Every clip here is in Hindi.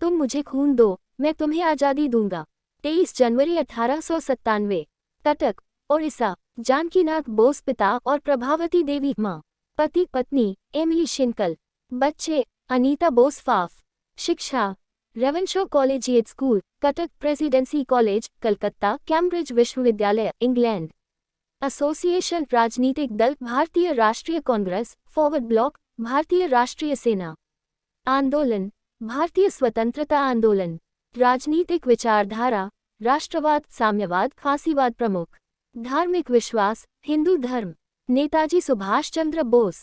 तुम मुझे खून दो, मैं तुम्हें आज़ादी दूंगा। 23 जनवरी 1897। कटक, ओडिशा। जानकीनाथ बोस पिता और प्रभावती देवी माँ। पति पत्नी एमिली शिंकल। बच्चे अनीता बोस फाफ। शिक्षा Ravenshaw collegiate school, Cuttack presidency college, Calcutta, Cambridge विश्वविद्यालय, इंग्लैंड। एसोसिएशन राजनीतिक दल भारतीय राष्ट्रीय कांग्रेस, फॉरवर्ड ब्लॉक, भारतीय राष्ट्रीय सेना। आंदोलन भारतीय स्वतंत्रता आंदोलन। राजनीतिक विचारधारा राष्ट्रवाद, साम्यवाद, फासीवाद प्रमुख। धार्मिक विश्वास हिंदू धर्म। नेताजी सुभाष चंद्र बोस।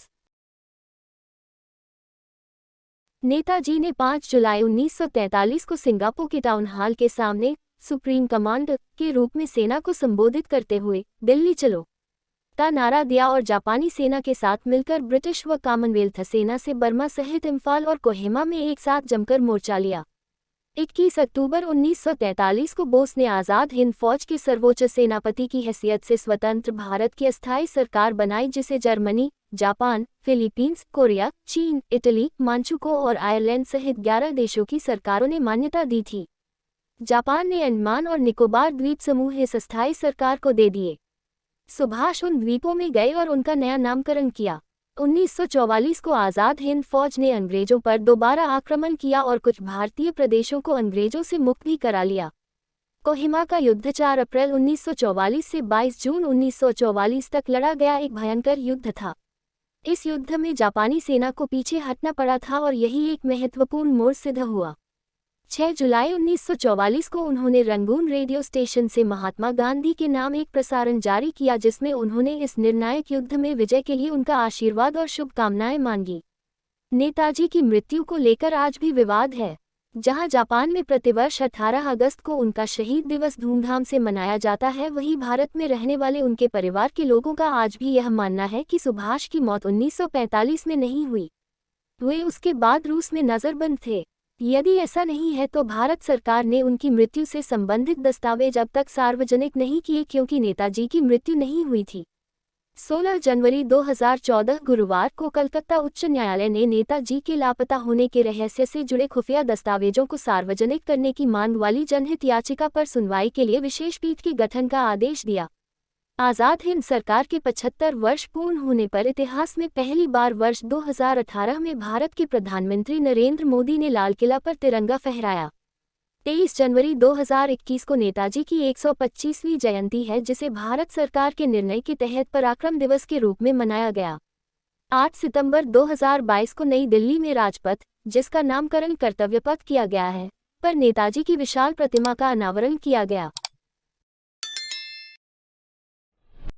नेताजी ने 5 जुलाई 1943 को सिंगापुर के टाउन हॉल के सामने सुप्रीम कमांडर के रूप में सेना को संबोधित करते हुए दिल्ली चलो का नारा दिया और जापानी सेना के साथ मिलकर ब्रिटिश व कॉमनवेल्थ सेना से बर्मा सहित इम्फाल और कोहिमा में एक साथ जमकर मोर्चा लिया। 21 अक्टूबर 1943 को बोस ने आज़ाद हिंद फौज के सर्वोच्च सेनापति की हैसियत से स्वतंत्र भारत की अस्थायी सरकार बनाई, जिसे जर्मनी, जापान, फिलीपींस, कोरिया, चीन, इटली, मांचुको और आयरलैंड सहित 11 देशों की सरकारों ने मान्यता दी थी। जापान ने अंडमान और निकोबार द्वीप समूह इस अस्थायी सरकार को दे दिए। सुभाष उन द्वीपों में गए और उनका नया नामकरण किया। 1944 को आज़ाद हिंद फौज ने अंग्रेजों पर दोबारा आक्रमण किया और कुछ भारतीय प्रदेशों को अंग्रेजों से मुक्त भी करा लिया। कोहिमा का युद्ध 4 अप्रैल 1944 से 22 जून 1944 तक लड़ा गया एक भयंकर युद्ध था। इस युद्ध में जापानी सेना को पीछे हटना पड़ा था और यही एक महत्वपूर्ण मोड़ सिद्ध हुआ। 6 जुलाई 1944 को उन्होंने रंगून रेडियो स्टेशन से महात्मा गांधी के नाम एक प्रसारण जारी किया, जिसमें उन्होंने इस निर्णायक युद्ध में विजय के लिए उनका आशीर्वाद और शुभकामनाएं मांगी। नेताजी की मृत्यु को लेकर आज भी विवाद है। जहां जापान में प्रतिवर्ष 18 अगस्त को उनका शहीद दिवस धूमधाम से मनाया जाता है, वहीं भारत में रहने वाले उनके परिवार के लोगों का आज भी यह मानना है कि सुभाष की मौत 1945 में नहीं हुई। वे उसके बाद रूस में नज़रबंद थे। यदि ऐसा नहीं है तो भारत सरकार ने उनकी मृत्यु से संबंधित दस्तावेज अब तक सार्वजनिक नहीं किए, क्योंकि नेताजी की मृत्यु नहीं हुई थी। 16 जनवरी 2014 गुरुवार को कलकत्ता उच्च न्यायालय ने नेताजी के लापता होने के रहस्य से जुड़े खुफिया दस्तावेजों को सार्वजनिक करने की मांग वाली जनहित याचिका पर सुनवाई के लिए विशेष पीठ के गठन का आदेश दिया। आज़ाद हिंद सरकार के 75 वर्ष पूर्ण होने पर इतिहास में पहली बार वर्ष 2018 में भारत के प्रधानमंत्री नरेंद्र मोदी ने लाल किला पर तिरंगा फहराया। 23 जनवरी 2021 को नेताजी की 125वीं जयंती है, जिसे भारत सरकार के निर्णय के तहत पराक्रम दिवस के रूप में मनाया गया। 8 सितंबर 2022 को नई दिल्ली में राजपथ, जिसका नामकरण कर्तव्य पथ किया गया है, पर नेताजी की विशाल प्रतिमा का अनावरण किया गया।